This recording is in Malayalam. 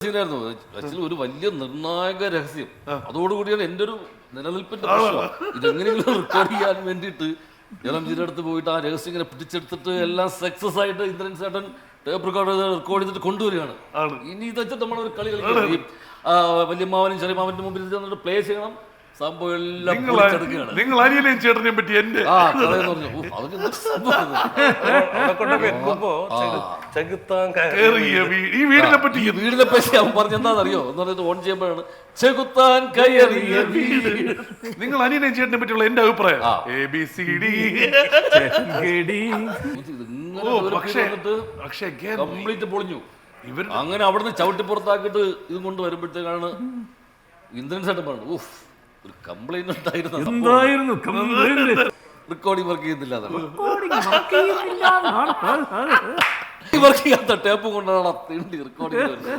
ആക്ച്വലി ഒരു വലിയ നിർണായക രഹസ്യം അതോടുകൂടിയാണ് എൻ്റെ ഒരു നിലനിൽപ്പിന്റെ പ്രശ്നം. ഇതെങ്ങനെയെങ്കിലും റെക്കോർഡ് ചെയ്യാൻ വേണ്ടിയിട്ട് ജലംജിയുടെ അടുത്ത് പോയിട്ട് ആ രഹസ്യം ഇങ്ങനെ പിടിച്ചെടുത്തിട്ട് എല്ലാം സക്സസ് ആയിട്ട് ഇന്ദ്രൻ ചേട്ടൻ ടേപ്പ് റെക്കോർഡ് ചെയ്തിട്ട് കൊണ്ടുവരികയാണ്. ഇനി ഇത് വെച്ചിട്ട് നമ്മളൊരു കളി കളിക്കണം. ഈ വല്യമ്മാവനും ചെറിയമാവന്റെ മുമ്പിൽ പ്ലേ ചെയ്യണം. സംഭവം എല്ലാം നിങ്ങൾ അനിയനെയും ചേട്ടനെയും പറ്റി എന്റെ ഈ വീടിനെ പറ്റി അവൻ പറഞ്ഞെന്താണെന്നറിയോ എന്ന് പറഞ്ഞിട്ട് ഓൺ ചെയ്യുമ്പോഴാണ് ചെകുത്താൻ കയറിയ വീട്. നിങ്ങൾ അനിയനെയും ചേട്ടനെ പറ്റിയുള്ള എന്റെ അഭിപ്രായം ABCD കംപ്ലീറ്റ് പൊളിഞ്ഞു. അങ്ങനെ അവിടുന്ന് ചവിട്ടി പുറത്താക്കിയിട്ട് ഇത് കൊണ്ട് വരുമ്പോഴത്തേക്കാണ് ഇന്ദ്രൻ ചേട്ടൻ പറഞ്ഞു ഒരു കംപ്ലൈന്റ് ഉണ്ടായിരുന്നു, റെക്കോർഡിംഗ് വർക്ക് ചെയ്യുന്നില്ല. വർക്ക് ചെയ്യാത്ത ടേപ്പ് കൊണ്ടാണ് റെക്കോർഡിംഗ്